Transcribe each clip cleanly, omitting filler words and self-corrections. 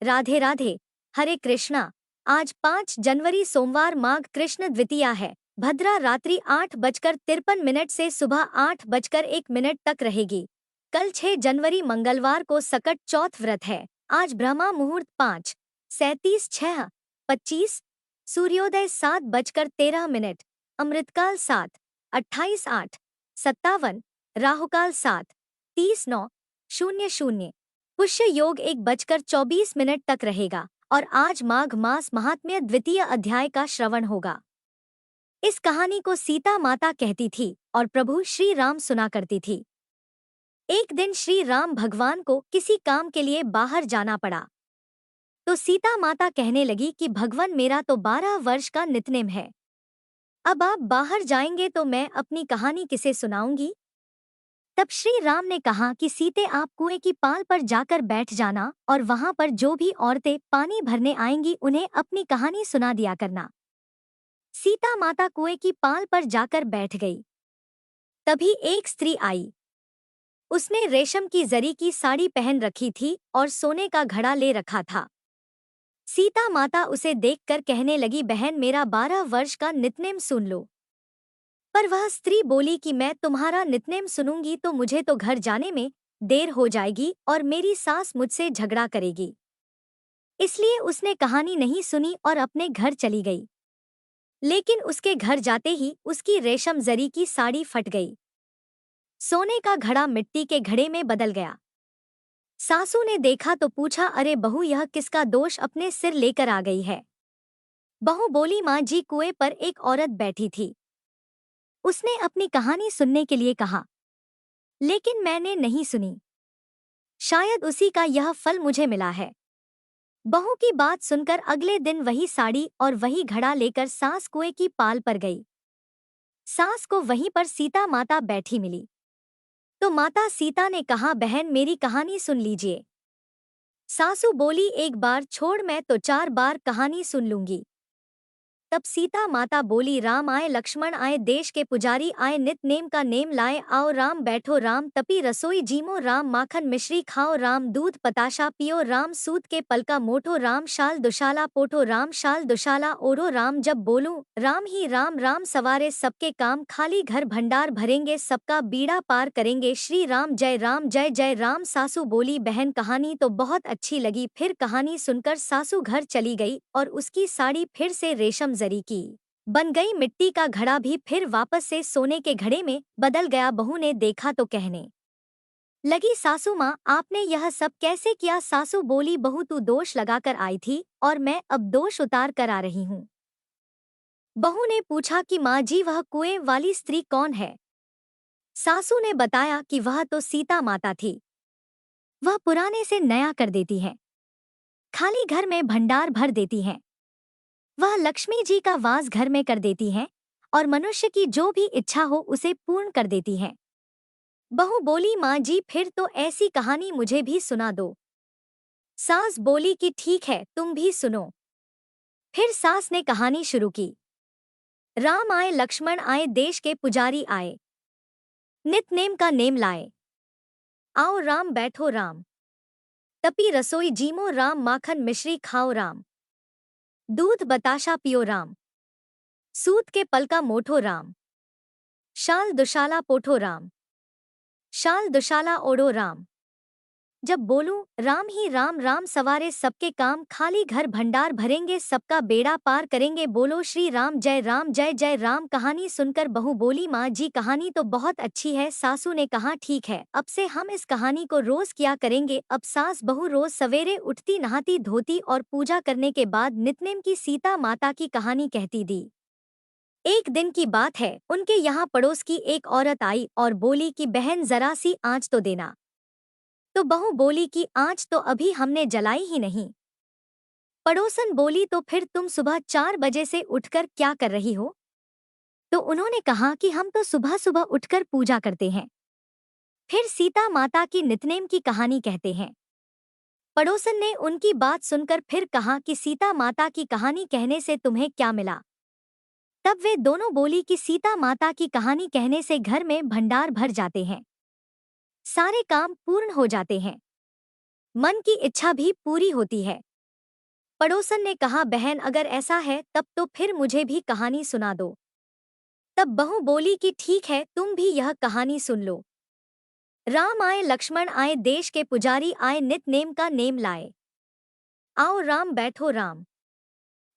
राधे राधे। हरे कृष्णा। आज 5 जनवरी सोमवार माघ कृष्ण द्वितीया है। भद्रा रात्रि 8:53 से सुबह 8:01 तक रहेगी। कल 6 जनवरी मंगलवार को सकट चौथ व्रत है। आज ब्रह्मा मुहूर्त 5:37 सूर्योदय 7:13, अमृतकाल 7:28 राहुकाल 7:30 पुष्य योग 1:24 तक रहेगा और आज माघ मास महात्म्य द्वितीय अध्याय का श्रवण होगा। इस कहानी को सीता माता कहती थी और प्रभु श्री राम सुना करती थी। एक दिन श्री राम भगवान को किसी काम के लिए बाहर जाना पड़ा, तो सीता माता कहने लगी कि भगवान मेरा तो 12 वर्ष का नितनेम है, अब आप बाहर जाएंगे तो मैं अपनी कहानी किसे सुनाऊंगी। तब श्री राम ने कहा कि सीते आप कुएं की पाल पर जाकर बैठ जाना और वहां पर जो भी औरतें पानी भरने आएंगी उन्हें अपनी कहानी सुना दिया करना। सीता माता कुएं की पाल पर जाकर बैठ गई। तभी एक स्त्री आई। उसने रेशम की जरी की साड़ी पहन रखी थी और सोने का घड़ा ले रखा था। सीता माता उसे देखकर कहने लगी, बहन मेरा 12 वर्ष का नितनेम सुन लो। पर वह स्त्री बोली कि मैं तुम्हारा नितनेम सुनूंगी तो मुझे तो घर जाने में देर हो जाएगी और मेरी सास मुझसे झगड़ा करेगी। इसलिए उसने कहानी नहीं सुनी और अपने घर चली गई। लेकिन उसके घर जाते ही उसकी रेशम जरी की साड़ी फट गई। सोने का घड़ा मिट्टी के घड़े में बदल गया। सासू ने देखा तो पूछा, अरे बहू यह किसका दोष अपने सिर लेकर आ गई है। बहू बोली, माँ जी कुएं पर एक औरत बैठी थी, उसने अपनी कहानी सुनने के लिए कहा, लेकिन मैंने नहीं सुनी। शायद उसी का यह फल मुझे मिला है। बहू की बात सुनकर अगले दिन वही साड़ी और वही घड़ा लेकर सास कुएं की पाल पर गई। सास को वहीं पर सीता माता बैठी मिली, तो माता सीता ने कहा, बहन मेरी कहानी सुन लीजिए। सासू बोली, एक बार छोड़ मैं तो 4 बार कहानी सुन लूंगी। तब सीता माता बोली, राम आए लक्ष्मण आए देश के पुजारी आए नित नेम का नेम लाए आओ राम बैठो राम तपी रसोई जीमो राम माखन मिश्री खाओ राम दूध पताशा पियो राम सूत के पलका मोठो राम शाल दुशाला पोठो राम शाल दुशाला ओढ़ो राम जब बोलूं राम ही राम राम सवारे सबके काम खाली घर भंडार भरेंगे सबका बीड़ा पार करेंगे श्री राम जय जय राम। सासू बोली, बहन कहानी तो बहुत अच्छी लगी। फिर कहानी सुनकर सासू घर चली गई और उसकी साड़ी फिर से रेशम जरी की बन गई। मिट्टी का घड़ा भी फिर वापस से सोने के घड़े में बदल गया। बहू ने देखा तो कहने लगी, सासू माँ आपने यह सब कैसे किया। सासू बोली, बहू तू दोष लगाकर आई थी और मैं अब दोष उतार कर आ रही हूँ। बहू ने पूछा कि माँ जी वह कुएं वाली स्त्री कौन है। सासू ने बताया कि वह तो सीता माता थी। वह पुराने से नया कर देती है, खाली घर में भंडार भर देती हैं। वह लक्ष्मी जी का वास घर में कर देती हैं और मनुष्य की जो भी इच्छा हो उसे पूर्ण कर देती हैं। बहू बोली, माँ जी फिर तो ऐसी कहानी मुझे भी सुना दो। सास बोली कि ठीक है तुम भी सुनो। फिर सास ने कहानी शुरू की। राम आए लक्ष्मण आए देश के पुजारी आए नित नेम का नेम लाए आओ राम बैठो राम तपी रसोई जीमो राम माखन मिश्री खाओ राम दूध बताशा पियो राम सूत के पलका मोठो राम शाल दुशाला पोठो राम शाल दुशाला ओढ़ो राम जब बोलूं राम ही राम राम सवारे सबके काम खाली घर भंडार भरेंगे सबका बेड़ा पार करेंगे बोलो श्री राम जय जय राम। कहानी सुनकर बहू बोली, माँ जी कहानी तो बहुत अच्छी है। सासू ने कहा, ठीक है अब से हम इस कहानी को रोज किया करेंगे। अब सास बहू रोज सवेरे उठती नहाती धोती और पूजा करने के बाद नितनेम की सीता माता की कहानी कहती दी। एक दिन की बात है, उनके यहाँ पड़ोस की एक औरत आई और बोली कि बहन जरा सी आँच तो देना। तो बहू बोली कि आँच तो अभी हमने जलाई ही नहीं। पड़ोसन बोली, तो फिर तुम सुबह 4 बजे से उठकर क्या कर रही हो। तो उन्होंने कहा कि हम तो सुबह सुबह उठकर पूजा करते हैं। फिर सीता माता की नितनेम की कहानी कहते हैं। पड़ोसन ने उनकी बात सुनकर फिर कहा कि सीता माता की कहानी कहने से तुम्हें क्या मिला। तब वे दोनों बोली कि सीता माता की कहानी कहने से घर में भंडार भर जाते हैं, सारे काम पूर्ण हो जाते हैं, मन की इच्छा भी पूरी होती है। पड़ोसन ने कहा, बहन अगर ऐसा है तब तो फिर मुझे भी कहानी सुना दो। तब बहू बोली कि ठीक है, तुम भी यह कहानी सुन लो। राम आए, लक्ष्मण आए, देश के पुजारी आए, नित नेम का नेम लाए। आओ राम बैठो राम,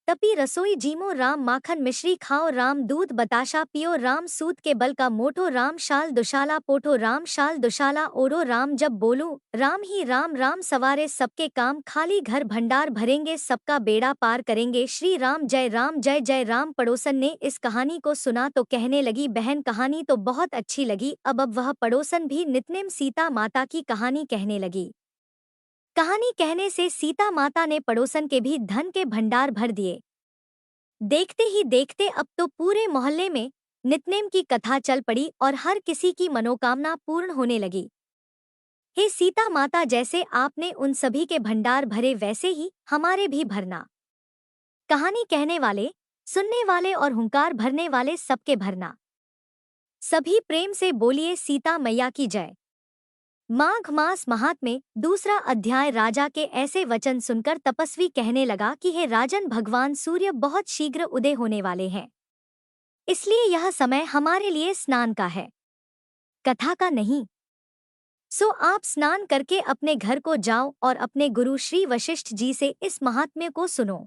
तपी रसोई जीमो राम, माखन मिश्री खाओ राम, दूध बताशा पियो राम, सूत के बल का मोटो राम, शाल दुशाला पोठो राम, शाल दुशाला ओढ़ो राम, जब बोलूं राम ही राम, राम सवारे सबके काम, खाली घर भंडार भरेंगे, सबका बेड़ा पार करेंगे, श्री राम जय जय राम। पड़ोसन ने इस कहानी को सुना तो कहने लगी, बहन कहानी तो बहुत अच्छी लगी। अब वह पड़ोसन भी नित्नेम सीता माता की कहानी कहने लगी। कहानी कहने से सीता माता ने पड़ोसन के भी धन के भंडार भर दिए। देखते ही देखते अब तो पूरे मोहल्ले में नित्नेम की कथा चल पड़ी और हर किसी की मनोकामना पूर्ण होने लगी। हे सीता माता, जैसे आपने उन सभी के भंडार भरे वैसे ही हमारे भी भरना। कहानी कहने वाले, सुनने वाले और हुंकार भरने वाले सबके भरना। सभी प्रेम से बोलिए सीता मैया की जय। माघ मास महात्म्य दूसरा अध्याय। राजा के ऐसे वचन सुनकर तपस्वी कहने लगा कि हे राजन, भगवान सूर्य बहुत शीघ्र उदय होने वाले हैं, इसलिए यह समय हमारे लिए स्नान का है, कथा का नहीं। सो आप स्नान करके अपने घर को जाओ और अपने गुरु श्री वशिष्ठ जी से इस महात्म्य को सुनो।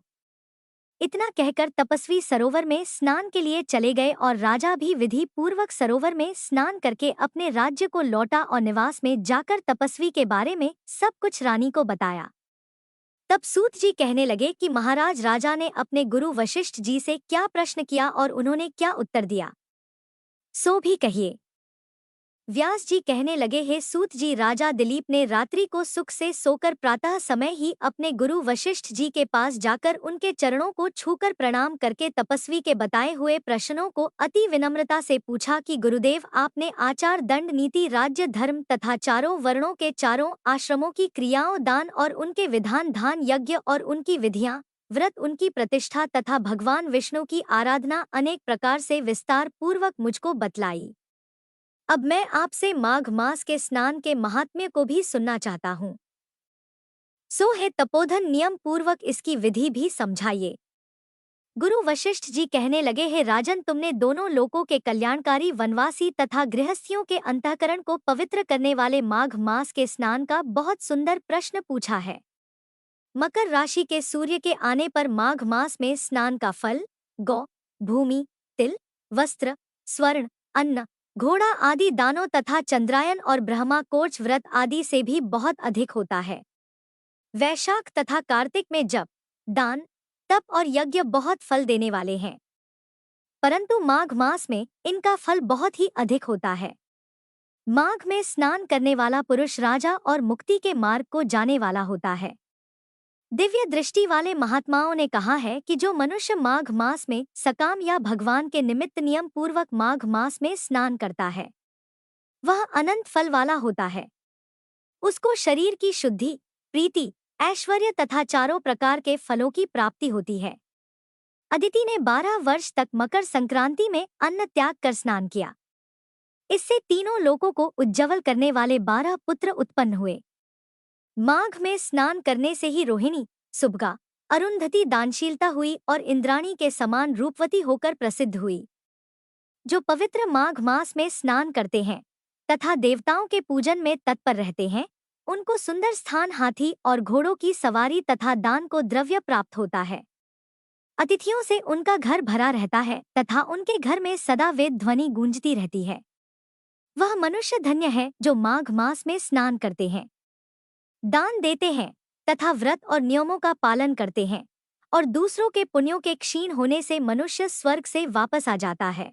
इतना कहकर तपस्वी सरोवर में स्नान के लिए चले गए और राजा भी विधि पूर्वक सरोवर में स्नान करके अपने राज्य को लौटा और निवास में जाकर तपस्वी के बारे में सब कुछ रानी को बताया। तब सूत जी कहने लगे कि महाराज, राजा ने अपने गुरु वशिष्ठ जी से क्या प्रश्न किया और उन्होंने क्या उत्तर दिया, सो भी कहिए। व्यास जी कहने लगे, हे सूत जी, राजा दिलीप ने रात्रि को सुख से सोकर प्रातः समय ही अपने गुरु वशिष्ठ जी के पास जाकर उनके चरणों को छूकर प्रणाम करके तपस्वी के बताए हुए प्रश्नों को अति विनम्रता से पूछा कि गुरुदेव, आपने आचार दंड नीति राज्य धर्म तथा चारों वर्णों के चारों आश्रमों की क्रियाओं, दान और उनके विधान, धान यज्ञ और उनकी विधियां, व्रत उनकी प्रतिष्ठा तथा भगवान विष्णु की आराधना अनेक प्रकार से विस्तार पूर्वक मुझको बतलाई। अब मैं आपसे माघ मास के स्नान के महात्म्य को भी सुनना चाहता हूँ। सो है तपोधन, नियम पूर्वक इसकी विधि भी समझाइए। गुरु वशिष्ठ जी कहने लगे, हे राजन, तुमने दोनों लोकों के कल्याणकारी, वनवासी तथा गृहस्थियों के अंतःकरण को पवित्र करने वाले माघ मास के स्नान का बहुत सुंदर प्रश्न पूछा है। मकर राशि के सूर्य के आने पर माघ मास में स्नान का फल गौ, भूमि, तिल, वस्त्र, स्वर्ण, अन्न, घोड़ा आदि दानों तथा चंद्रायन और ब्रह्माकोर्च व्रत आदि से भी बहुत अधिक होता है। वैशाख तथा कार्तिक में जप, दान, तप और यज्ञ बहुत फल देने वाले हैं, परंतु माघ मास में इनका फल बहुत ही अधिक होता है। माघ में स्नान करने वाला पुरुष राजा और मुक्ति के मार्ग को जाने वाला होता है। दिव्य दृष्टि वाले महात्माओं ने कहा है कि जो मनुष्य माघ मास में सकाम या भगवान के निमित्त नियम पूर्वक माघ मास में स्नान करता है, वह अनंत फल वाला होता है। उसको शरीर की शुद्धि, प्रीति, ऐश्वर्य तथा चारों प्रकार के फलों की प्राप्ति होती है। अदिति ने 12 वर्ष तक मकर संक्रांति में अन्न त्याग कर स्नान किया। इससे तीनों लोकों को उज्ज्वल करने वाले 12 पुत्र उत्पन्न हुए। माघ में स्नान करने से ही रोहिणी, सुभगा, अरुंधति दानशीलता हुई और इंद्राणी के समान रूपवती होकर प्रसिद्ध हुई। जो पवित्र माघ मास में स्नान करते हैं तथा देवताओं के पूजन में तत्पर रहते हैं, उनको सुंदर स्थान, हाथी और घोड़ों की सवारी तथा दान को द्रव्य प्राप्त होता है। अतिथियों से उनका घर भरा रहता है तथा उनके घर में सदा वेद ध्वनि गूंजती रहती है। वह मनुष्य धन्य है जो माघ मास में स्नान करते हैं, दान देते हैं तथा व्रत और नियमों का पालन करते हैं, और दूसरों के पुण्यों के क्षीण होने से मनुष्य स्वर्ग से वापस आ जाता है।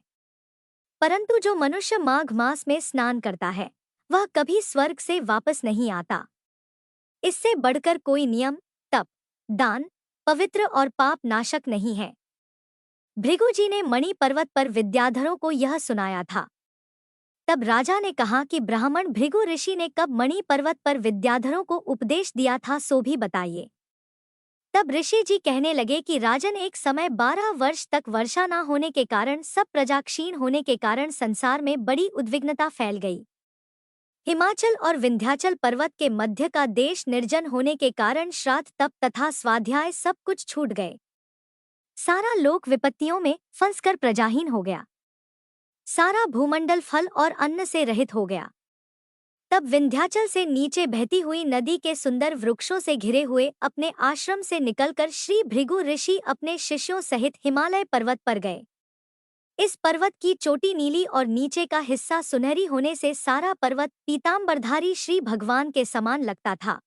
परंतु जो मनुष्य माघ मास में स्नान करता है, वह कभी स्वर्ग से वापस नहीं आता। इससे बढ़कर कोई नियम, तप, दान, पवित्र और पाप नाशक नहीं है। भृगु जी ने मणि पर्वत पर विद्याधरों को यह सुनाया था। तब राजा ने कहा कि ब्राह्मण भृगु ऋषि ने कब मणि पर्वत पर विद्याधरों को उपदेश दिया था, सो भी बताइए। तब ऋषि जी कहने लगे कि राजन, एक समय 12 वर्ष तक वर्षा न होने के कारण, सब प्रजा क्षीण होने के कारण संसार में बड़ी उद्विग्नता फैल गई। हिमाचल और विंध्याचल पर्वत के मध्य का देश निर्जन होने के कारण श्राद्ध तप तथा स्वाध्याय सब कुछ छूट गए। सारा लोक विपत्तियों में फंसकर प्रजाहीन हो गया। सारा भूमंडल फल और अन्न से रहित हो गया। तब विंध्याचल से नीचे बहती हुई नदी के सुंदर वृक्षों से घिरे हुए अपने आश्रम से निकलकर श्री भृगु ऋषि अपने शिष्यों सहित हिमालय पर्वत पर गए। इस पर्वत की चोटी नीली और नीचे का हिस्सा सुनहरी होने से सारा पर्वत पीतांबरधारी श्री भगवान के समान लगता था।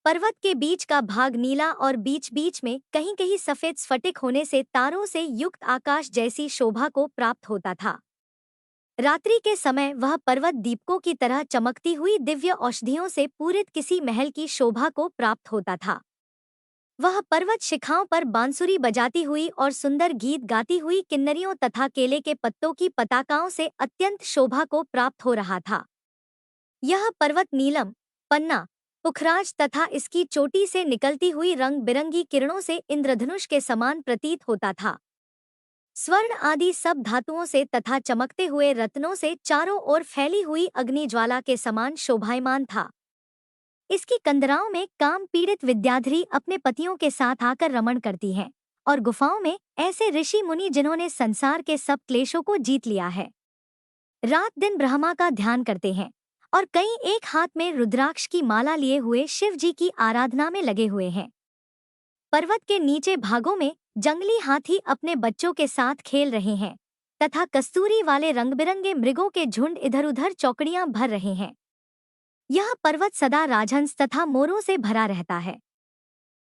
पर्वत के बीच का भाग नीला और बीच बीच में कहीं कहीं सफेद स्फटिक होने से तारों से युक्त आकाश जैसी शोभा को प्राप्त होता था। रात्रि के समय वह पर्वत दीपकों की तरह चमकती हुई दिव्य औषधियों से पूरित किसी महल की शोभा को प्राप्त होता था। वह पर्वत शिखाओं पर बांसुरी बजाती हुई और सुंदर गीत गाती हुई किन्नरियों तथा केले के पत्तों की पताकाओं से अत्यंत शोभा को प्राप्त हो रहा था। यह पर्वत नीलम, पन्ना, पुखराज तथा इसकी चोटी से निकलती हुई रंग बिरंगी किरणों से इंद्रधनुष के समान प्रतीत होता था। स्वर्ण आदि सब धातुओं से तथा चमकते हुए रत्नों से चारों ओर फैली हुई अग्निज्वाला के समान शोभायमान था। इसकी कंदराओं में काम पीड़ित विद्याधरी अपने पतियों के साथ आकर रमण करती हैं और गुफाओं में ऐसे ऋषि मुनि जिन्होंने संसार के सब क्लेशों को जीत लिया है, रात दिन ब्रह्मा का ध्यान करते हैं और कई एक हाथ में रुद्राक्ष की माला लिए हुए शिव जी की आराधना में लगे हुए हैं। पर्वत के नीचे भागों में जंगली हाथी अपने बच्चों के साथ खेल रहे हैं तथा कस्तूरी वाले रंगबिरंगे मृगों के झुंड इधर उधर चौकड़ियां भर रहे हैं। यह पर्वत सदा राजहंस तथा मोरों से भरा रहता है।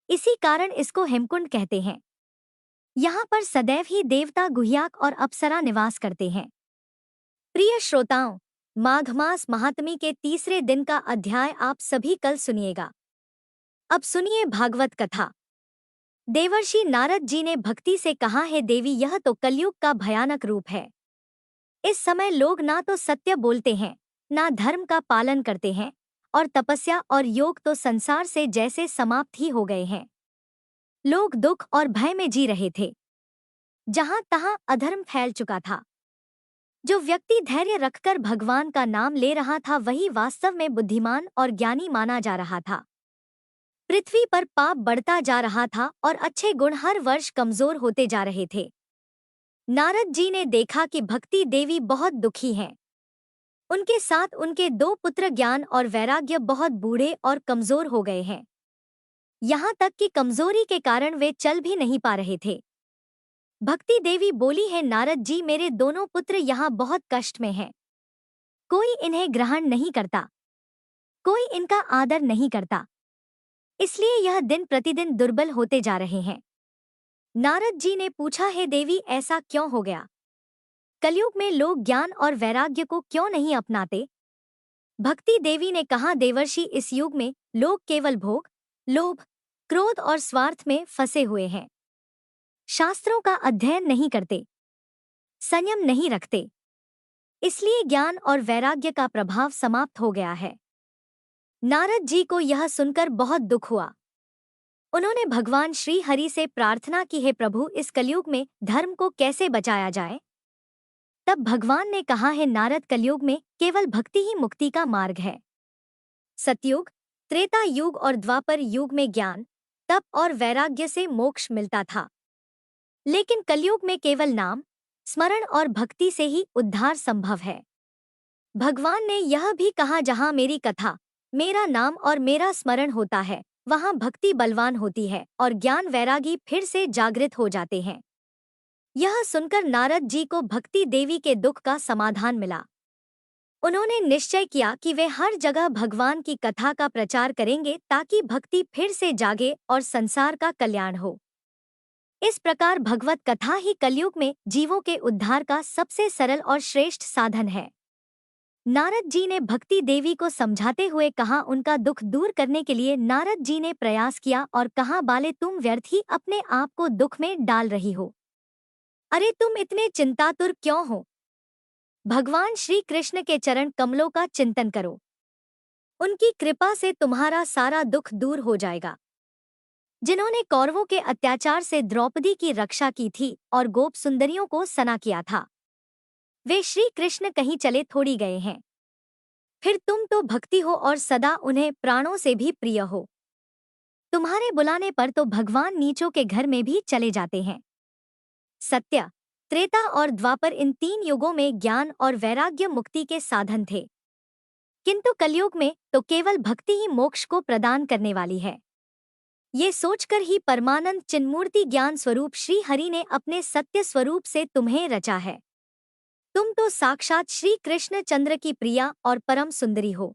इसी कारण इसको हेमकुंड कहते हैं। यहाँ पर सदैव ही देवता गुह्याक और अप्सरा निवास करते हैं। प्रिय श्रोताओं, माघ मास महात्म्य के तीसरे दिन का अध्याय आप सभी कल सुनिएगा। अब सुनिए भागवत कथा। देवर्षि नारद जी ने भक्ति से कहा, है देवी, यह तो कलयुग का भयानक रूप है। इस समय लोग ना तो सत्य बोलते हैं, ना धर्म का पालन करते हैं और तपस्या और योग तो संसार से जैसे समाप्त ही हो गए हैं। लोग दुख और भय में जी रहे थे। जहां तहां अधर्म फैल चुका था। जो व्यक्ति धैर्य रखकर भगवान का नाम ले रहा था वही वास्तव में बुद्धिमान और ज्ञानी माना जा रहा था। पृथ्वी पर पाप बढ़ता जा रहा था और अच्छे गुण हर वर्ष कमजोर होते जा रहे थे। नारद जी ने देखा कि भक्ति देवी बहुत दुखी हैं। उनके साथ उनके दो पुत्र ज्ञान और वैराग्य बहुत बूढ़े और कमजोर हो गए हैं। यहाँ तक कि कमजोरी के कारण वे चल भी नहीं पा रहे थे। भक्ति देवी बोली, है नारद जी, मेरे दोनों पुत्र यहाँ बहुत कष्ट में हैं। कोई इन्हें ग्रहण नहीं करता, कोई इनका आदर नहीं करता, इसलिए यह दिन प्रतिदिन दुर्बल होते जा रहे हैं। नारद जी ने पूछा, है देवी, ऐसा क्यों हो गया? कलयुग में लोग ज्ञान और वैराग्य को क्यों नहीं अपनाते? भक्ति देवी ने कहा, देवर्षि, इस युग में लोग केवल भोग, लोभ, क्रोध और स्वार्थ में फंसे हुए हैं। शास्त्रों का अध्ययन नहीं करते, संयम नहीं रखते, इसलिए ज्ञान और वैराग्य का प्रभाव समाप्त हो गया है। नारद जी को यह सुनकर बहुत दुख हुआ। उन्होंने भगवान श्री हरि से प्रार्थना की, है प्रभु, इस कलयुग में धर्म को कैसे बचाया जाए? तब भगवान ने कहा, है नारद, कलयुग में केवल भक्ति ही मुक्ति का मार्ग है। सतयुग, त्रेता युग और द्वापर युग में ज्ञान, तप और वैराग्य से मोक्ष मिलता था, लेकिन कलयुग में केवल नाम, स्मरण और भक्ति से ही उद्धार संभव है। भगवान ने यह भी कहा, जहाँ मेरी कथा, मेरा नाम और मेरा स्मरण होता है, वहाँ भक्ति बलवान होती है और ज्ञान वैरागी फिर से जागृत हो जाते हैं। यह सुनकर नारद जी को भक्ति देवी के दुख का समाधान मिला। उन्होंने निश्चय किया कि वे हर जगह भगवान की कथा का प्रचार करेंगे ताकि भक्ति फिर से जागे और संसार का कल्याण हो। इस प्रकार भगवत कथा ही कलयुग में जीवों के उद्धार का सबसे सरल और श्रेष्ठ साधन है। नारद जी ने भक्ति देवी को समझाते हुए कहा, उनका दुख दूर करने के लिए नारद जी ने प्रयास किया और कहा, बाले, तुम व्यर्थ ही अपने आप को दुख में डाल रही हो। अरे, तुम इतने चिंतातुर क्यों हो? भगवान श्री कृष्ण के चरण कमलों का चिंतन करो, उनकी कृपा से तुम्हारा सारा दुख दूर हो जाएगा। जिन्होंने कौरवों के अत्याचार से द्रौपदी की रक्षा की थी और गोप सुंदरियों को सना किया था, वे श्री कृष्ण कहीं चले थोड़ी गए हैं। फिर तुम तो भक्ति हो और सदा उन्हें प्राणों से भी प्रिय हो। तुम्हारे बुलाने पर तो भगवान नीचों के घर में भी चले जाते हैं। सत्य, त्रेता और द्वापर इन 3 युगों में ज्ञान और वैराग्य मुक्ति के साधन थे। किंतु कलयुग में तो केवल भक्ति ही मोक्ष को प्रदान करने वाली है। ये सोचकर ही परमानंद चिन्मूर्ति ज्ञान स्वरूप श्री हरि ने अपने सत्य स्वरूप से तुम्हें रचा है। तुम तो साक्षात श्री कृष्ण चंद्र की प्रिया और परम सुंदरी हो।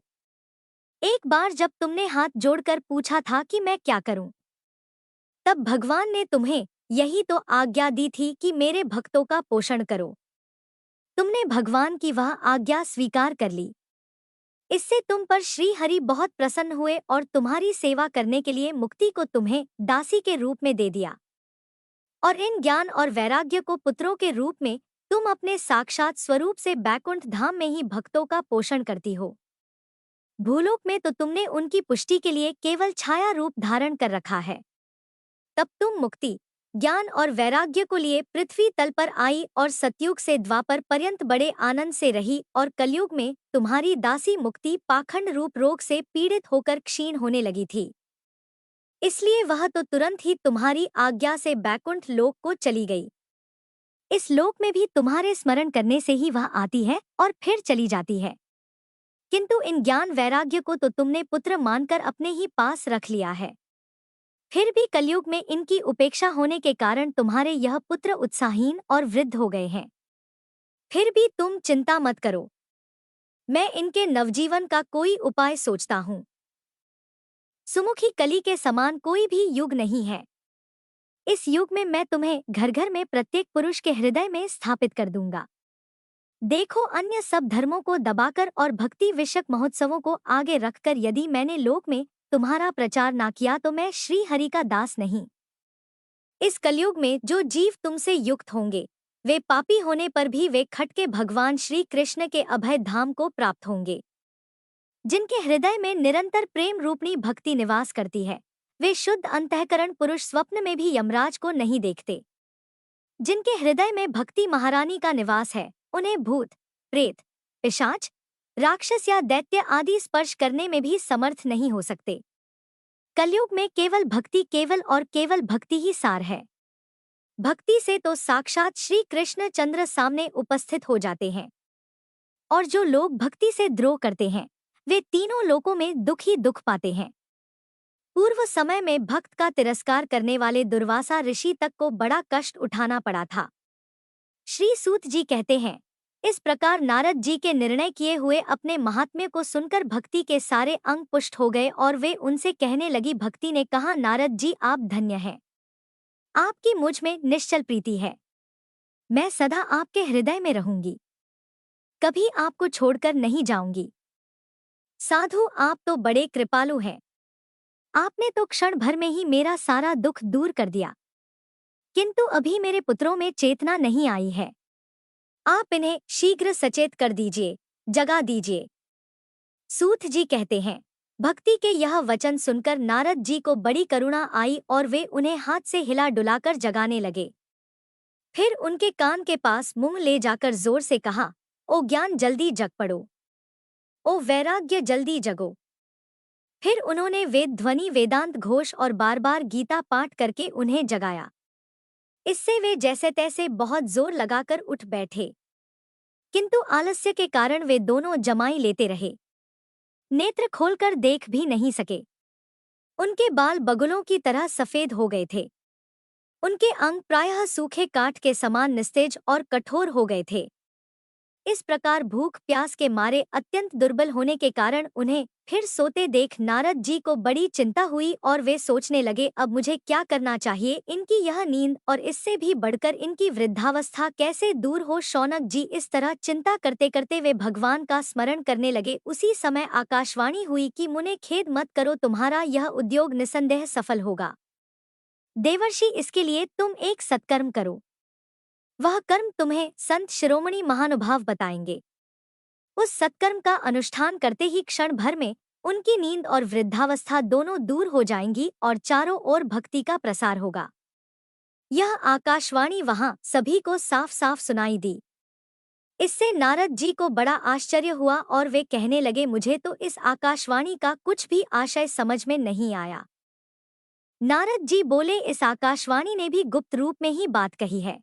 एक बार जब तुमने हाथ जोड़कर पूछा था कि मैं क्या करूं, तब भगवान ने तुम्हें यही तो आज्ञा दी थी कि मेरे भक्तों का पोषण करो। तुमने भगवान की वह आज्ञा स्वीकार कर ली। इससे तुम पर श्री हरि बहुत प्रसन्न हुए और तुम्हारी सेवा करने के लिए मुक्ति को तुम्हें दासी के रूप में दे दिया। और इन ज्ञान और वैराग्य को पुत्रों के रूप में तुम अपने साक्षात स्वरूप से बैकुंठ धाम में ही भक्तों का पोषण करती हो। भूलोक में तो तुमने उनकी पुष्टि के लिए केवल छाया रूप धारण कर रखा है। तब तुम मुक्ति, ज्ञान और वैराग्य को लिए पृथ्वी तल पर आई और सतयुग से द्वापर पर्यंत बड़े आनंद से रही और कलयुग में तुम्हारी दासी मुक्ति पाखंड रूप रोग से पीड़ित होकर क्षीण होने लगी थी। इसलिए वह तो तुरंत ही तुम्हारी आज्ञा से बैकुंठ लोक को चली गई। इस लोक में भी तुम्हारे स्मरण करने से ही वह आती है और फिर चली जाती है। किंतु इन ज्ञान वैराग्य को तो तुमने पुत्र मानकर अपने ही पास रख लिया है। फिर भी कलयुग में इनकी उपेक्षा होने के कारण तुम्हारे यह पुत्र उत्साहहीन और वृद्ध हो गए हैं। फिर भी तुम चिंता मत करो, मैं इनके नवजीवन का कोई उपाय सोचता हूँ। सुमुखी कली के समान कोई भी युग नहीं है। इस युग में मैं तुम्हें घर घर में प्रत्येक पुरुष के हृदय में स्थापित कर दूंगा। देखो, अन्य सब धर्मों को दबाकर और भक्ति विषयक महोत्सवों को आगे रखकर यदि मैंने लोक में तुम्हारा प्रचार ना किया तो मैं श्री हरि का दास नहीं। इस कलयुग में जो जीव तुमसे युक्त होंगे, वे पापी होने पर भी वे खटके भगवान श्री कृष्ण के अभय धाम को प्राप्त होंगे। जिनके हृदय में निरंतर प्रेम रूपणी भक्ति निवास करती है, वे शुद्ध अंतःकरण पुरुष स्वप्न में भी यमराज को नहीं देखते। जिनके हृदय में भक्ति महारानी का निवास है, उन्हें भूत, प्रेत, पिशाच, राक्षस या दैत्य आदि स्पर्श करने में भी समर्थ नहीं हो सकते। कलयुग में केवल और केवल भक्ति ही सार है। भक्ति से तो साक्षात श्री कृष्ण चंद्र सामने उपस्थित हो जाते हैं। और जो लोग भक्ति से द्रोह करते हैं, वे तीनों लोकों में दुख ही दुख पाते हैं। पूर्व समय में भक्त का तिरस्कार करने वाले दुर्वासा ऋषि तक को बड़ा कष्ट उठाना पड़ा था। श्री सूत जी कहते हैं, इस प्रकार नारद जी के निर्णय किए हुए अपने महात्म्य को सुनकर भक्ति के सारे अंग पुष्ट हो गए और वे उनसे कहने लगी। भक्ति ने कहा, नारद जी आप धन्य हैं। आपकी मुझ में निश्चल प्रीति है। मैं सदा आपके हृदय में रहूंगी, कभी आपको छोड़कर नहीं जाऊंगी। साधु, आप तो बड़े कृपालु हैं। आपने तो क्षण भर में ही मेरा सारा दुख दूर कर दिया। किंतु अभी मेरे पुत्रों में चेतना नहीं आई है। आप इन्हें शीघ्र सचेत कर दीजिए, जगा दीजिए। सूत जी कहते हैं, भक्ति के यह वचन सुनकर नारद जी को बड़ी करुणा आई और वे उन्हें हाथ से हिला डुलाकर जगाने लगे। फिर उनके कान के पास मुंह ले जाकर जोर से कहा, ओ ज्ञान जल्दी जग पड़ो, ओ वैराग्य जल्दी जगो। फिर उन्होंने वेद ध्वनि, वेदांत घोष और बार बार गीता पाठ करके उन्हें जगाया। इससे वे जैसे तैसे बहुत जोर लगाकर उठ बैठे, किंतु आलस्य के कारण वे दोनों जमाई लेते रहे। नेत्र खोलकर देख भी नहीं सके। उनके बाल बगुलों की तरह सफेद हो गए थे। उनके अंग प्रायः सूखे काठ के समान निस्तेज और कठोर हो गए थे। इस प्रकार भूख प्यास के मारे अत्यंत दुर्बल होने के कारण उन्हें फिर सोते देख नारद जी को बड़ी चिंता हुई और वे सोचने लगे, अब मुझे क्या करना चाहिए। इनकी यह नींद और इससे भी बढ़कर इनकी वृद्धावस्था कैसे दूर हो। शौनक जी इस तरह चिंता करते करते वे भगवान का स्मरण करने लगे। उसी समय आकाशवाणी हुई कि मुने खेद मत करो, तुम्हारा यह उद्योग निसंदेह सफल होगा। देवर्षि, इसके लिए तुम एक सत्कर्म करो। वह कर्म तुम्हें संत शिरोमणि महानुभाव बताएंगे। उस सत्कर्म का अनुष्ठान करते ही क्षण भर में उनकी नींद और वृद्धावस्था दोनों दूर हो जाएंगी और चारों ओर भक्ति का प्रसार होगा। यह आकाशवाणी वहां सभी को साफ साफ सुनाई दी। इससे नारद जी को बड़ा आश्चर्य हुआ और वे कहने लगे, मुझे तो इस आकाशवाणी का कुछ भी आशय समझ में नहीं आया। नारद जी बोले, इस आकाशवाणी ने भी गुप्त रूप में ही बात कही है।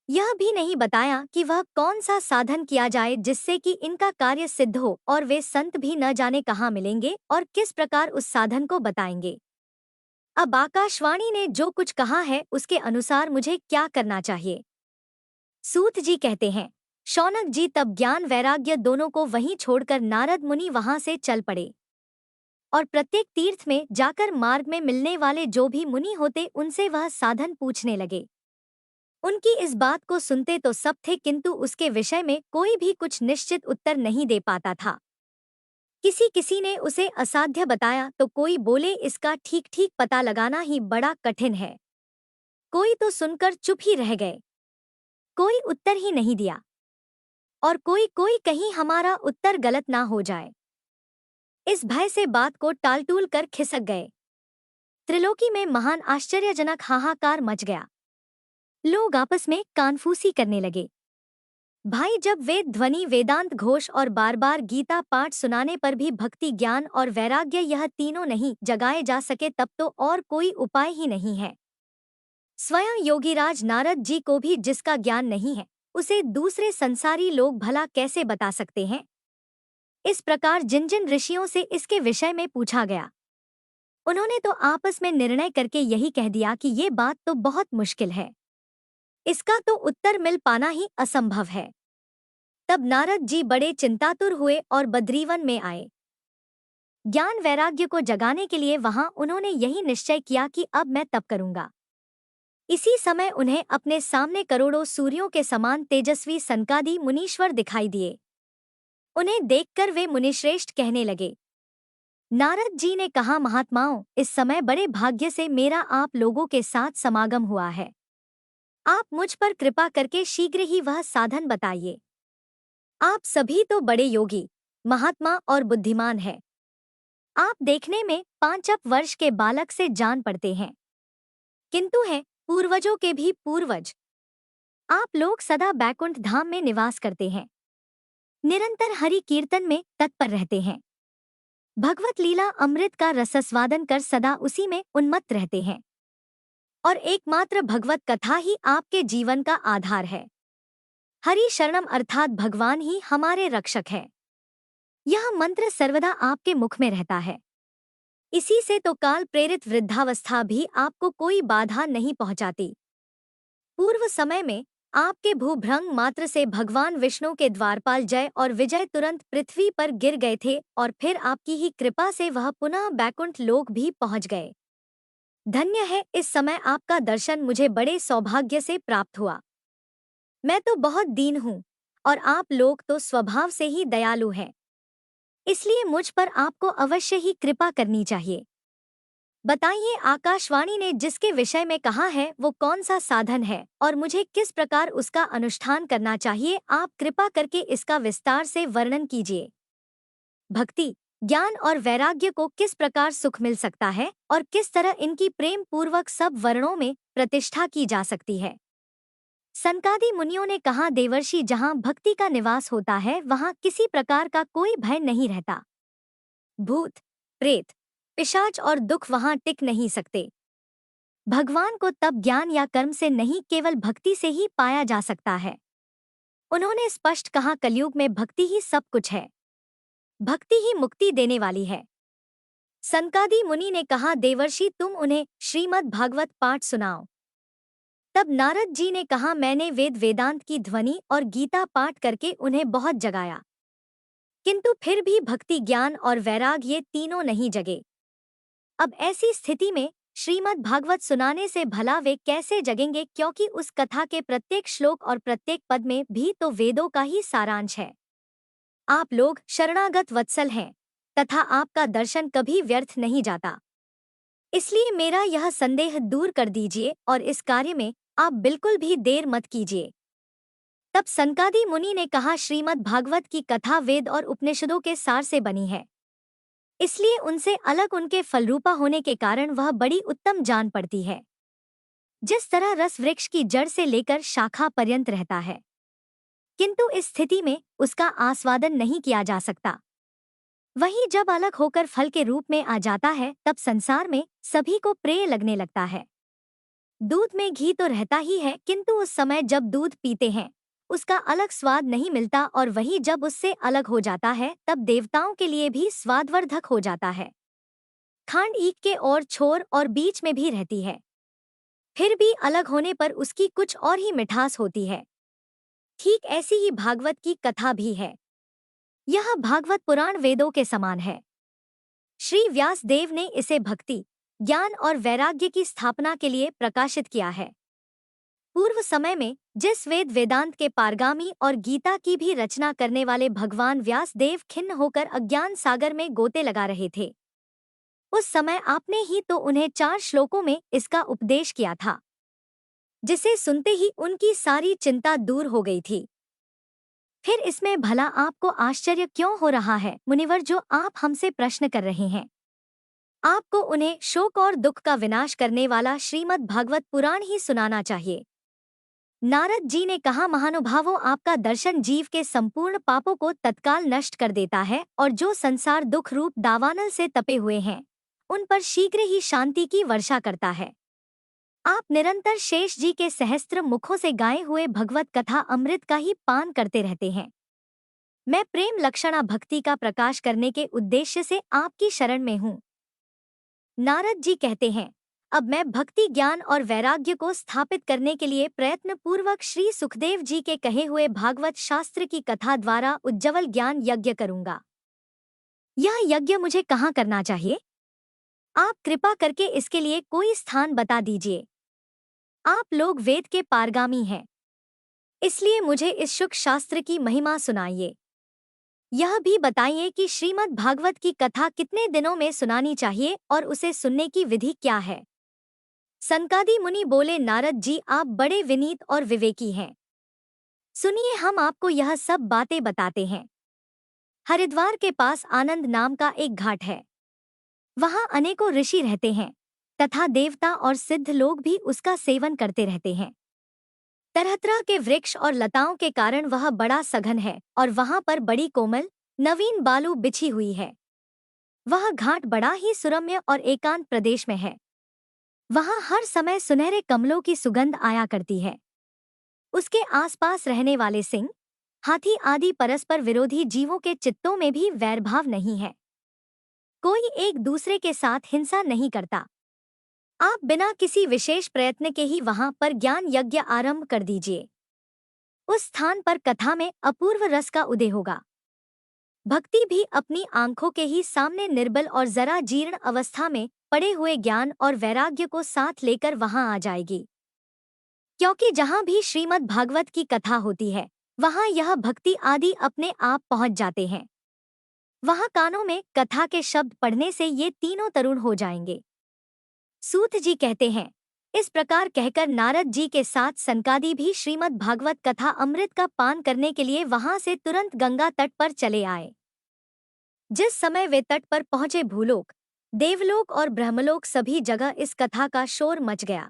यह भी नहीं बताया कि वह कौन सा साधन किया जाए जिससे कि इनका कार्य सिद्ध हो, और वे संत भी न जाने कहाँ मिलेंगे और किस प्रकार उस साधन को बताएंगे। अब आकाशवाणी ने जो कुछ कहा है उसके अनुसार मुझे क्या करना चाहिए? सूत जी कहते हैं, शौनक जी तब ज्ञान वैराग्य दोनों को वहीं छोड़कर नारद मुनि वहां से चल पड़े और प्रत्येक तीर्थ में जाकर मार्ग में मिलने वाले जो भी मुनि होते उनसे वह साधन पूछने लगे। उनकी इस बात को सुनते तो सब थे, किंतु उसके विषय में कोई भी कुछ निश्चित उत्तर नहीं दे पाता था। किसी किसी ने उसे असाध्य बताया तो कोई बोले इसका ठीक ठीक पता लगाना ही बड़ा कठिन है। कोई तो सुनकर चुप ही रह गए, कोई उत्तर ही नहीं दिया, और कोई कोई कहीं हमारा उत्तर गलत ना हो जाए, इस भय से बात को टालटूल कर खिसक गए। त्रिलोकी में महान आश्चर्यजनक हाहाकार मच गया। लोग आपस में कानफूसी करने लगे। भाई, जब वेद ध्वनि, वेदांत घोष और बार बार गीता पाठ सुनाने पर भी भक्ति, ज्ञान और वैराग्य यह तीनों नहीं जगाए जा सके, तब तो और कोई उपाय ही नहीं है। स्वयं योगीराज नारद जी को भी जिसका ज्ञान नहीं है उसे दूसरे संसारी लोग भला कैसे बता सकते हैं? इस प्रकार जिन जिन ऋषियों से इसके विषय में पूछा गया, उन्होंने तो आपस में निर्णय करके यही कह दिया कि ये बात तो बहुत मुश्किल है, इसका तो उत्तर मिल पाना ही असंभव है। तब नारद जी बड़े चिंतातुर हुए और बद्रीवन में आए। ज्ञान वैराग्य को जगाने के लिए वहां उन्होंने यही निश्चय किया कि अब मैं तप करूंगा। इसी समय उन्हें अपने सामने करोड़ों सूर्यों के समान तेजस्वी सनकादि मुनीश्वर दिखाई दिए। उन्हें देखकर वे मुनिश्रेष्ठ कहने लगे। नारद जी ने कहा, महात्माओं, इस समय बड़े भाग्य से मेरा आप लोगों के साथ समागम हुआ है। आप मुझ पर कृपा करके शीघ्र ही वह साधन बताइए। आप सभी तो बड़े योगी, महात्मा और बुद्धिमान हैं। आप देखने में 5 वर्ष के बालक से जान पड़ते हैं, किंतु हैं पूर्वजों के भी पूर्वज। आप लोग सदा बैकुंठ धाम में निवास करते हैं, निरंतर हरि कीर्तन में तत्पर रहते हैं, भगवत लीला अमृत का रसस्वादन कर सदा उसी में उन्मत्त रहते हैं, और एकमात्र भगवत कथा ही आपके जीवन का आधार है। हरि शरणम अर्थात भगवान ही हमारे रक्षक है। यह मंत्र सर्वदा आपके मुख में रहता है। इसी से तो काल प्रेरित वृद्धावस्था भी आपको कोई बाधा नहीं पहुंचाती। पूर्व समय में आपके भूभ्रंग मात्र से भगवान विष्णु के द्वारपाल जय और विजय तुरंत पृथ्वी पर गिर गए थे, और फिर आपकी ही कृपा से वह पुनः बैकुंठ लोक भी पहुंच गए। धन्य है, इस समय आपका दर्शन मुझे बड़े सौभाग्य से प्राप्त हुआ। मैं तो बहुत दीन हूँ, और आप लोग तो स्वभाव से ही दयालु हैं, इसलिए मुझ पर आपको अवश्य ही कृपा करनी चाहिए। बताइए, आकाशवाणी ने जिसके विषय में कहा है वो कौन सा साधन है और मुझे किस प्रकार उसका अनुष्ठान करना चाहिए? आप कृपा करके इसका विस्तार से वर्णन कीजिए। भक्ति, ज्ञान और वैराग्य को किस प्रकार सुख मिल सकता है और किस तरह इनकी प्रेम पूर्वक सब वर्णों में प्रतिष्ठा की जा सकती है? सनकादि मुनियों ने कहा, देवर्षि, जहाँ भक्ति का निवास होता है वहाँ किसी प्रकार का कोई भय नहीं रहता। भूत, प्रेत, पिशाच और दुख वहाँ टिक नहीं सकते। भगवान को तब ज्ञान या कर्म से नहीं, केवल भक्ति से ही पाया जा सकता है। उन्होंने स्पष्ट कहा, कलयुग में भक्ति ही सब कुछ है, भक्ति ही मुक्ति देने वाली है। सनकादि मुनि ने कहा, देवर्षि, तुम उन्हें श्रीमद् भागवत पाठ सुनाओ। तब नारद जी ने कहा, मैंने वेद वेदांत की ध्वनि और गीता पाठ करके उन्हें बहुत जगाया, किंतु फिर भी भक्ति, ज्ञान और वैराग ये तीनों नहीं जगे। अब ऐसी स्थिति में श्रीमद् भागवत सुनाने से भला वे कैसे जगेंगे, क्योंकि उस कथा के प्रत्येक श्लोक और प्रत्येक पद में भी तो वेदों का ही सारांश है। आप लोग शरणागत वत्सल हैं तथा आपका दर्शन कभी व्यर्थ नहीं जाता, इसलिए मेरा यह संदेह दूर कर दीजिए और इस कार्य में आप बिल्कुल भी देर मत कीजिए। तब सनकादि मुनि ने कहा, श्रीमद् भागवत की कथा वेद और उपनिषदों के सार से बनी है, इसलिए उनसे अलग उनके फलरूपा होने के कारण वह बड़ी उत्तम जान पड़ती है। जिस तरह रस वृक्ष की जड़ से लेकर शाखा पर्यंत रहता है, किंतु इस स्थिति में उसका आस्वादन नहीं किया जा सकता। वहीं जब अलग होकर फल के रूप में आ जाता है तब संसार में सभी को प्रिय लगने लगता है। दूध में घी तो रहता ही है, किंतु उस समय जब दूध पीते हैं उसका अलग स्वाद नहीं मिलता, और वही जब उससे अलग हो जाता है तब देवताओं के लिए भी स्वादवर्धक हो जाता है। खांड ईख के और छोर और बीच में भी रहती है, फिर भी अलग होने पर उसकी कुछ और ही मिठास होती है। ठीक ऐसी ही भागवत की कथा भी है। यह भागवत पुराण वेदों के समान है। श्री व्यास देव ने इसे भक्ति, ज्ञान और वैराग्य की स्थापना के लिए प्रकाशित किया है। पूर्व समय में जिस वेद वेदांत के पारगामी और गीता की भी रचना करने वाले भगवान व्यास देव खिन्न होकर अज्ञान सागर में गोते लगा रहे थे, उस समय आपने ही तो उन्हें 4 श्लोकों में इसका उपदेश किया था, जिसे सुनते ही उनकी सारी चिंता दूर हो गई थी। फिर इसमें भला आपको आश्चर्य क्यों हो रहा है मुनिवर, जो आप हमसे प्रश्न कर रहे हैं? आपको उन्हें शोक और दुख का विनाश करने वाला श्रीमद् भागवत पुराण ही सुनाना चाहिए। नारद जी ने कहा, महानुभावों, आपका दर्शन जीव के संपूर्ण पापों को तत्काल नष्ट कर देता है, और जो संसार दुख रूप दावानल से तपे हुए हैं उन पर शीघ्र ही शांति की वर्षा करता है। आप निरंतर शेष जी के सहस्त्र मुखों से गाए हुए भगवत कथा अमृत का ही पान करते रहते हैं। मैं प्रेम लक्षणा भक्ति का प्रकाश करने के उद्देश्य से आपकी शरण में हूँ। नारद जी कहते हैं, अब मैं भक्ति, ज्ञान और वैराग्य को स्थापित करने के लिए प्रयत्न पूर्वक श्री सुखदेव जी के कहे हुए भागवत शास्त्र की कथा द्वारा उज्ज्वल ज्ञान यज्ञ करूंगा। यह यज्ञ मुझे कहाँ करना चाहिए? आप कृपा करके इसके लिए कोई स्थान बता दीजिए। आप लोग वेद के पारगामी हैं, इसलिए मुझे इस शुक शास्त्र की महिमा सुनाइए। यह भी बताइए कि श्रीमद् भागवत की कथा कितने दिनों में सुनानी चाहिए और उसे सुनने की विधि क्या है। सनकादि मुनि बोले, नारद जी, आप बड़े विनीत और विवेकी हैं। सुनिए, हम आपको यह सब बातें बताते हैं। हरिद्वार के पास आनंद नाम का एक घाट है। वहाँ अनेकों ऋषि रहते हैं तथा देवता और सिद्ध लोग भी उसका सेवन करते रहते हैं। तरह तरह के वृक्ष और लताओं के कारण वह बड़ा सघन है, और वहाँ पर बड़ी कोमल नवीन बालू बिछी हुई है। वह घाट बड़ा ही सुरम्य और एकांत प्रदेश में है। वहाँ हर समय सुनहरे कमलों की सुगंध आया करती है। उसके आसपास रहने वाले सिंह, हाथी आदि परस्पर विरोधी जीवों के चित्तों में भी वैरभाव नहीं है। कोई एक दूसरे के साथ हिंसा नहीं करता। आप बिना किसी विशेष प्रयत्न के ही वहां पर ज्ञान यज्ञ आरंभ कर दीजिए। उस स्थान पर कथा में अपूर्व रस का उदय होगा। भक्ति भी अपनी आंखों के ही सामने निर्बल और जरा जीर्ण अवस्था में पड़े हुए ज्ञान और वैराग्य को साथ लेकर वहां आ जाएगी। क्योंकि जहां भी श्रीमद् भागवत की कथा होती है वहां यह भक्ति आदि अपने आप पहुंच जाते हैं। वहां कानों में कथा के शब्द पढ़ने से ये तीनों तरुण हो जाएंगे। सूत जी कहते हैं, इस प्रकार कहकर नारद जी के साथ सनकादि भी श्रीमद् भागवत कथा अमृत का पान करने के लिए वहां से तुरंत गंगा तट पर चले आए। जिस समय वे तट पर पहुंचे, भूलोक, देवलोक और ब्रह्मलोक सभी जगह इस कथा का शोर मच गया।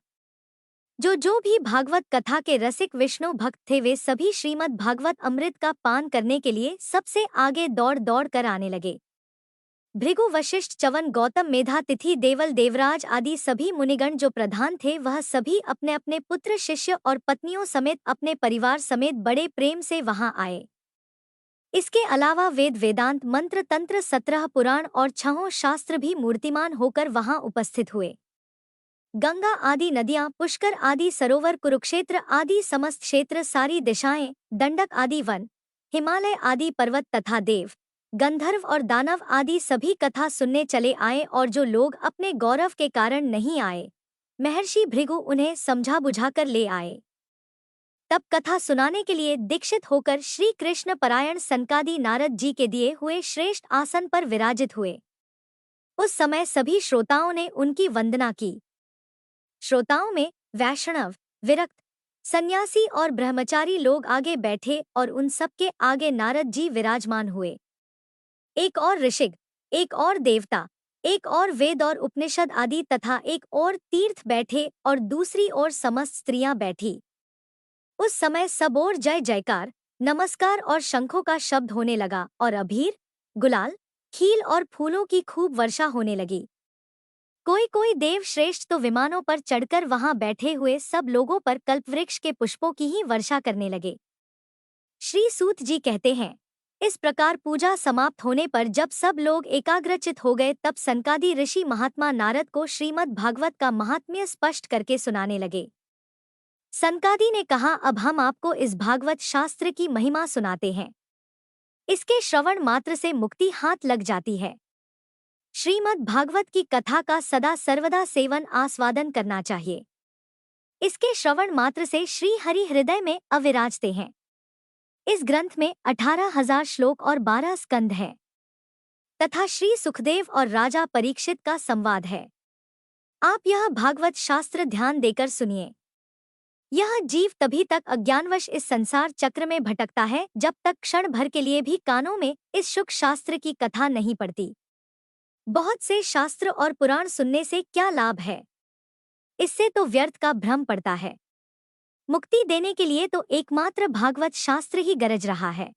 जो भी भागवत कथा के रसिक विष्णु भक्त थे वे सभी श्रीमद् भागवत अमृत का पान करने के लिए सबसे आगे दौड़ दौड़ कर आने लगे। भृगु, वशिष्ठ, च्यवन, गौतम, मेधा, तिथि, देवल, देवराज आदि सभी मुनिगण जो प्रधान थे वह सभी अपने अपने पुत्र, शिष्य और पत्नियों समेत अपने परिवार समेत बड़े प्रेम से वहां आए। इसके अलावा वेद, वेदांत, मंत्र, तंत्र, 17 पुराण और 6 शास्त्र भी मूर्तिमान होकर वहां उपस्थित हुए। गंगा आदि नदियां, पुष्कर आदि सरोवर, कुरुक्षेत्र आदि समस्त क्षेत्र, सारी दिशाएं, दंडक आदि वन, हिमालय आदि पर्वत तथा देव, गंधर्व और दानव आदि सभी कथा सुनने चले आए, और जो लोग अपने गौरव के कारण नहीं आए, महर्षि भृगु उन्हें समझा बुझाकर ले आए। तब कथा सुनाने के लिए दीक्षित होकर श्री कृष्ण परायण सनकादि नारद जी के दिए हुए श्रेष्ठ आसन पर विराजित हुए। उस समय सभी श्रोताओं ने उनकी वंदना की। श्रोताओं में वैष्णव, विरक्त, सन्यासी और ब्रह्मचारी लोग आगे बैठे और उन सबके आगे नारद जी विराजमान हुए। एक और ऋषिक, एक और देवता, एक और वेद और उपनिषद आदि तथा एक और तीर्थ बैठे और दूसरी ओर समस्त स्त्रियां बैठी। उस समय सब ओर जय जयकार, नमस्कार और शंखों का शब्द होने लगा और अबीर, गुलाल, खील और फूलों की खूब वर्षा होने लगी। कोई कोई देव श्रेष्ठ तो विमानों पर चढ़कर वहां बैठे हुए सब लोगों पर कल्पवृक्ष के पुष्पों की ही वर्षा करने लगे। श्री सूत जी कहते हैं, इस प्रकार पूजा समाप्त होने पर जब सब लोग एकाग्रचित हो गए तब सनकादि ऋषि महात्मा नारद को श्रीमद् भागवत का महात्म्य स्पष्ट करके सुनाने लगे। सनकादि ने कहा, अब हम आपको इस भागवत शास्त्र की महिमा सुनाते हैं। इसके श्रवण मात्र से मुक्ति हाथ लग जाती है। श्रीमद् भागवत की कथा का सदा सर्वदा सेवन आस्वादन करना चाहिए। इसके श्रवण मात्र से श्री हरि हृदय में अविराजते हैं। इस ग्रंथ में 18,000 श्लोक और 12 स्कंद हैं तथा श्री सुखदेव और राजा परीक्षित का संवाद है। आप यह भागवत शास्त्र ध्यान देकर सुनिए। यह जीव तभी तक अज्ञानवश इस संसार चक्र में भटकता है जब तक क्षण भर के लिए भी कानों में इस शुक शास्त्र की कथा नहीं पड़ती। बहुत से शास्त्र और पुराण सुनने से क्या लाभ है? इससे तो व्यर्थ का भ्रम पड़ता है। मुक्ति देने के लिए तो एकमात्र भागवत शास्त्र ही गरज रहा है।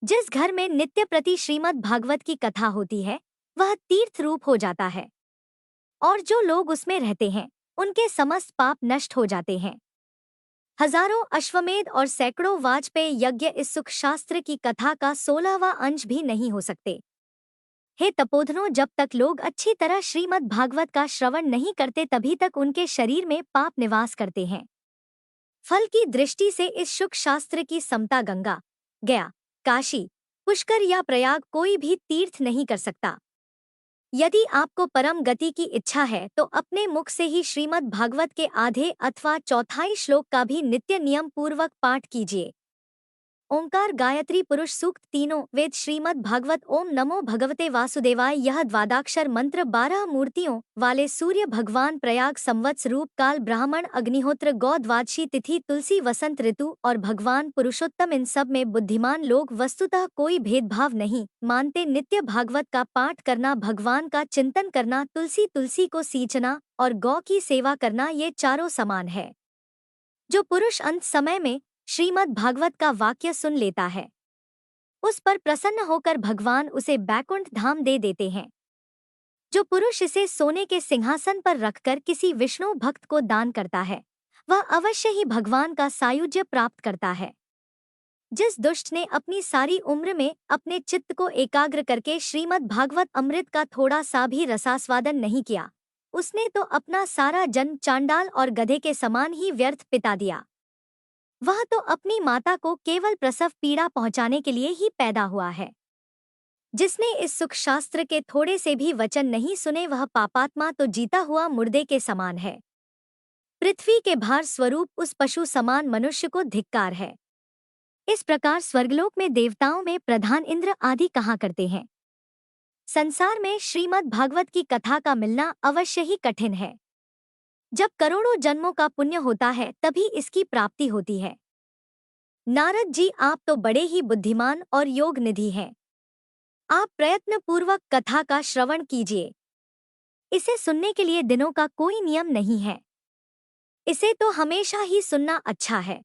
जिस घर में नित्य प्रति श्रीमद् भागवत की कथा होती है वह तीर्थ रूप हो जाता है और जो लोग उसमें रहते हैं उनके समस्त पाप नष्ट हो जाते हैं। हजारों अश्वमेध और सैकड़ों वाजपेयी यज्ञ इस सुख शास्त्र की कथा का 16वां अंश भी नहीं हो सकते। हे तपोधनों, जब तक लोग अच्छी तरह श्रीमद् भागवत का श्रवण नहीं करते तभी तक उनके शरीर में पाप निवास करते हैं। फल की दृष्टि से इस शुक शास्त्र की समता गंगा, गया, काशी, पुष्कर या प्रयाग कोई भी तीर्थ नहीं कर सकता। यदि आपको परम गति की इच्छा है तो अपने मुख से ही श्रीमद् भागवत के आधे अथवा चौथाई श्लोक का भी नित्य नियम पूर्वक पाठ कीजिए। ओंकार, गायत्री, पुरुष सूक्त, तीनों वेद, श्रीमद् भागवत, ओम नमो भगवते वासुदेवाय, यह द्वादाक्षर मंत्र 12 मूर्तियों वाले सूर्य भगवान, प्रयाग, संवत्स, रूप, काल, ब्राह्मण, अग्निहोत्र, गौ, द्वादशी तिथि, तुलसी, वसंत ऋतु और भगवान पुरुषोत्तम, इन सब में बुद्धिमान लोग वस्तुतः कोई भेदभाव नहीं मानते। नित्य भागवत का पाठ करना, भगवान का चिंतन करना, तुलसी को सींचना और गौ की सेवा करना, ये चारों समान है। जो पुरुष अंत समय में श्रीमद् भागवत का वाक्य सुन लेता है उस पर प्रसन्न होकर भगवान उसे बैकुंठ धाम दे देते हैं। जो पुरुष इसे सोने के सिंहासन पर रखकर किसी विष्णु भक्त को दान करता है वह अवश्य ही भगवान का सायुज्य प्राप्त करता है। जिस दुष्ट ने अपनी सारी उम्र में अपने चित्त को एकाग्र करके श्रीमद् भागवत अमृत का थोड़ा सा भी रसास्वादन नहीं किया उसने तो अपना सारा जन्म चांडाल और गधे के समान ही व्यर्थ बिता दिया। वह तो अपनी माता को केवल प्रसव पीड़ा पहुंचाने के लिए ही पैदा हुआ है। जिसने इस सुख शास्त्र के थोड़े से भी वचन नहीं सुने वह पापात्मा तो जीता हुआ मुर्दे के समान है। पृथ्वी के भार स्वरूप उस पशु समान मनुष्य को धिक्कार है। इस प्रकार स्वर्गलोक में देवताओं में प्रधान इंद्र आदि कहा करते हैं। संसार में श्रीमद् भागवत की कथा का मिलना अवश्य ही कठिन है। जब करोड़ों जन्मों का पुण्य होता है तभी इसकी प्राप्ति होती है। नारद जी, आप तो बड़े ही बुद्धिमान और योग निधि हैं। आप प्रयत्न पूर्वक कथा का श्रवण कीजिए। इसे सुनने के लिए दिनों का कोई नियम नहीं है। इसे तो हमेशा ही सुनना अच्छा है।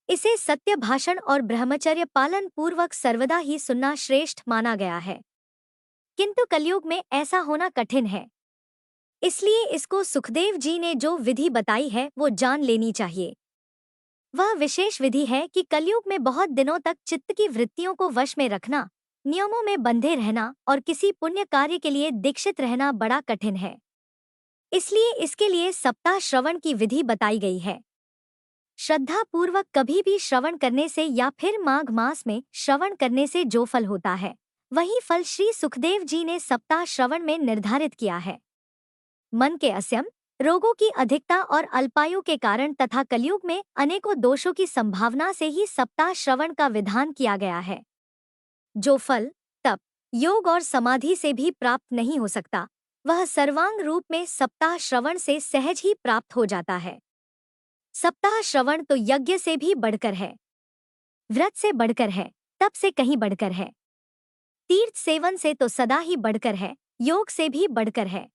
इसे सत्य भाषण और ब्रह्मचर्य पालन पूर्वक सर्वदा ही सुनना श्रेष्ठ माना गया है। किंतु कलयुग में ऐसा होना कठिन है। इसलिए इसको सुखदेव जी ने जो विधि बताई है वो जान लेनी चाहिए। वह विशेष विधि है कि कलयुग में बहुत दिनों तक चित्त की वृत्तियों को वश में रखना, नियमों में बंधे रहना और किसी पुण्य कार्य के लिए दीक्षित रहना बड़ा कठिन है। इसलिए इसके लिए सप्ताह श्रवण की विधि बताई गई है। श्रद्धा पूर्वक कभी भी श्रवण करने से या फिर माघ मास में श्रवण करने से जो फल होता है वही फल श्री सुखदेव जी ने सप्ताह श्रवण में निर्धारित किया है। मन के अस्यम, रोगों की अधिकता और अल्पायु के कारण तथा कलयुग में अनेकों दोषों की संभावना से ही सप्ताह श्रवण का विधान किया गया है। जो फल तप, योग और समाधि से भी प्राप्त नहीं हो सकता वह सर्वांग रूप में सप्ताह श्रवण से सहज ही प्राप्त हो जाता है। सप्ताह श्रवण तो यज्ञ से भी बढ़कर है, व्रत से बढ़कर है, तप से कहीं बढ़कर है, तीर्थ सेवन से तो सदा ही बढ़कर है, योग से भी बढ़कर है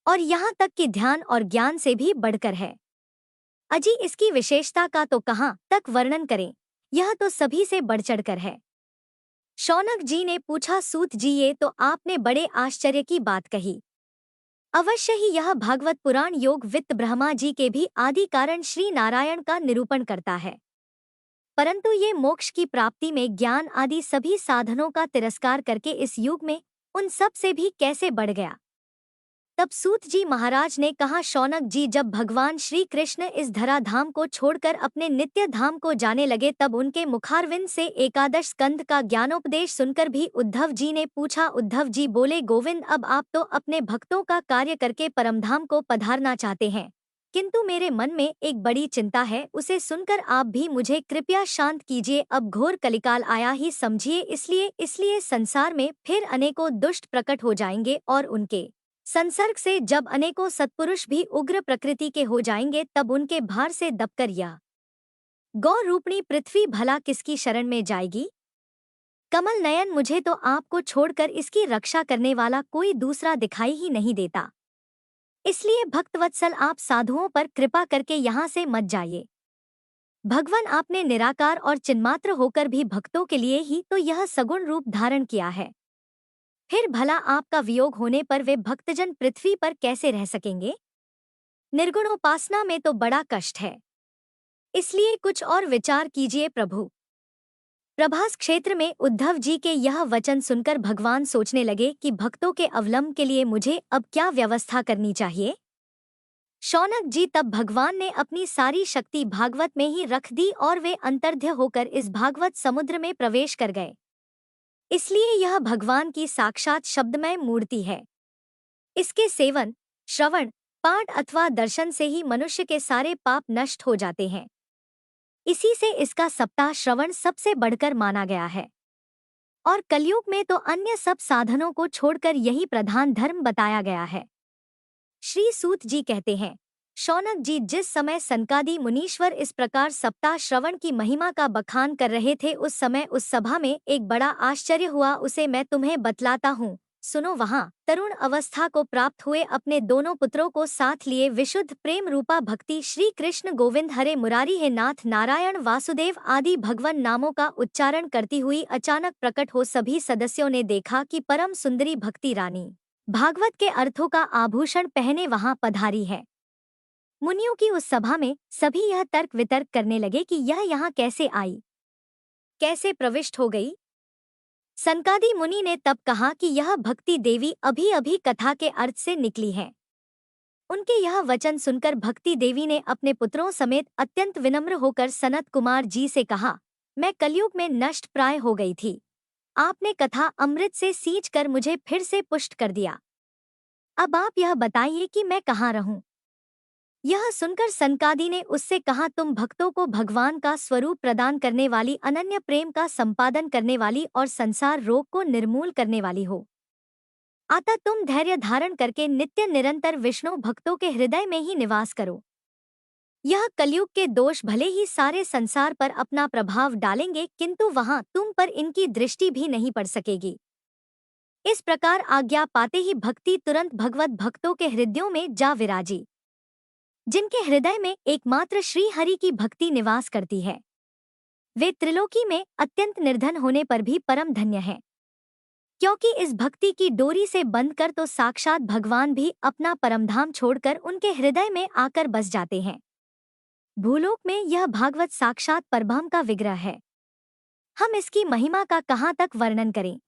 और यहाँ तक कि ध्यान और ज्ञान से भी बढ़कर है। अजी इसकी विशेषता का तो कहाँ तक वर्णन करें। यह तो सभी से बढ़ चढ़कर है। शौनक जी ने पूछा, सूत जी ये तो आपने बड़े आश्चर्य की बात कही। अवश्य ही यह भागवत पुराण योग वित्त ब्रह्मा जी के भी आदि कारण श्री नारायण का निरूपण करता है। परंतु ये मोक्ष की प्राप्ति में ज्ञान आदि सभी साधनों का तिरस्कार करके इस युग में उन सब से भी कैसे बढ़ गया। तब सूत जी महाराज ने कहा, शौनक जी जब भगवान श्री कृष्ण इस धराधाम को छोड़कर अपने नित्य धाम को जाने लगे तब उनके मुखारविंद से एकादश स्कंद का ज्ञानोपदेश सुनकर भी उद्धव जी ने पूछा। उद्धव जी बोले, गोविंद अब आप तो अपने भक्तों का कार्य करके परमधाम को पधारना चाहते हैं, किंतु मेरे मन में एक बड़ी चिंता है, उसे सुनकर आप भी मुझे कृपया शांत कीजिए। अब घोर कलिकाल आया ही समझिए, इसलिए संसार में फिर अनेकों दुष्ट प्रकट हो जाएंगे और उनके संसर्ग से जब अनेकों सत्पुरुष भी उग्र प्रकृति के हो जाएंगे तब उनके भार से दबकर यह गौ रूपणी पृथ्वी भला किसकी शरण में जाएगी। कमल नयन, मुझे तो आपको छोड़कर इसकी रक्षा करने वाला कोई दूसरा दिखाई ही नहीं देता, इसलिए भक्तवत्सल आप साधुओं पर कृपा करके यहाँ से मत जाइए। भगवान आपने निराकार और चिन्मात्र होकर भी भक्तों के लिए ही तो यह सगुण रूप धारण किया है, फिर भला आपका वियोग होने पर वे भक्तजन पृथ्वी पर कैसे रह सकेंगे। निर्गुणोपासना में तो बड़ा कष्ट है, इसलिए कुछ और विचार कीजिए प्रभु। प्रभास क्षेत्र में उद्धव जी के यह वचन सुनकर भगवान सोचने लगे कि भक्तों के अवलंब के लिए मुझे अब क्या व्यवस्था करनी चाहिए। शौनक जी तब भगवान ने अपनी सारी शक्ति भागवत में ही रख दी और वे अंतर्ध्य होकर इस भागवत समुद्र में प्रवेश कर गए। इसलिए यह भगवान की साक्षात शब्दमय मूर्ति है। इसके सेवन, श्रवण, पाठ अथवा दर्शन से ही मनुष्य के सारे पाप नष्ट हो जाते हैं। इसी से इसका सप्ताह श्रवण सबसे बढ़कर माना गया है और कलयुग में तो अन्य सब साधनों को छोड़कर यही प्रधान धर्म बताया गया है। श्री सूत जी कहते हैं, शौनक जी जिस समय सनकादि मुनीश्वर इस प्रकार सप्ताह श्रवण की महिमा का बखान कर रहे थे उस समय उस सभा में एक बड़ा आश्चर्य हुआ, उसे मैं तुम्हें बतलाता हूँ, सुनो। वहाँ तरुण अवस्था को प्राप्त हुए अपने दोनों पुत्रों को साथ लिए विशुद्ध प्रेम रूपा भक्ति श्री कृष्ण गोविंद हरे मुरारी हे नाथ नारायण वासुदेव आदि भगवान नामों का उच्चारण करती हुई अचानक प्रकट हो सभी सदस्यों ने देखा कि परम सुंदरी भक्ति रानी भागवत के अर्थों का आभूषण पहने वहां पधारी है। मुनियों की उस सभा में सभी यह तर्क वितर्क करने लगे कि यह यहाँ कैसे आई, कैसे प्रविष्ट हो गई। सनकादि मुनि ने तब कहा कि यह भक्ति देवी अभी अभी कथा के अर्थ से निकली है। उनके यह वचन सुनकर भक्ति देवी ने अपने पुत्रों समेत अत्यंत विनम्र होकर सनत कुमार जी से कहा, मैं कलयुग में नष्ट प्राय हो गई थी, आपने कथा अमृत से सींच कर मुझे फिर से पुष्ट कर दिया। अब आप यह बताइए कि मैं कहाँ रहूं। यह सुनकर सनकादि ने उससे कहा, तुम भक्तों को भगवान का स्वरूप प्रदान करने वाली, अनन्य प्रेम का संपादन करने वाली और संसार रोग को निर्मूल करने वाली हो, अतः तुम धैर्य धारण करके नित्य निरंतर विष्णु भक्तों के हृदय में ही निवास करो। यह कलयुग के दोष भले ही सारे संसार पर अपना प्रभाव डालेंगे, किंतु वहां तुम पर इनकी दृष्टि भी नहीं पड़ सकेगी। इस प्रकार आज्ञा पाते ही भक्ति तुरंत भगवत भक्तों के हृदयों में जा विराजी। जिनके हृदय में एकमात्र श्री हरि की भक्ति निवास करती है, वे त्रिलोकी में अत्यंत निर्धन होने पर भी परम धन्य हैं, क्योंकि इस भक्ति की डोरी से बंधकर तो साक्षात भगवान भी अपना परमधाम छोड़कर उनके हृदय में आकर बस जाते हैं। भूलोक में यह भागवत साक्षात परब्रह्म का विग्रह है। हम इसकी महिमा का कहाँ तक वर्णन करें।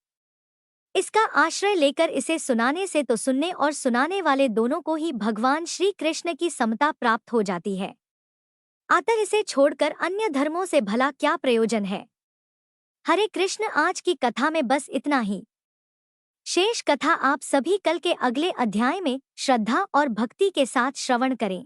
इसका आश्रय लेकर इसे सुनाने से तो सुनने और सुनाने वाले दोनों को ही भगवान श्री कृष्ण की समता प्राप्त हो जाती है, अतः इसे छोड़कर अन्य धर्मों से भला क्या प्रयोजन है। हरे कृष्ण, आज की कथा में बस इतना ही। शेष कथा आप सभी कल के अगले अध्याय में श्रद्धा और भक्ति के साथ श्रवण करें।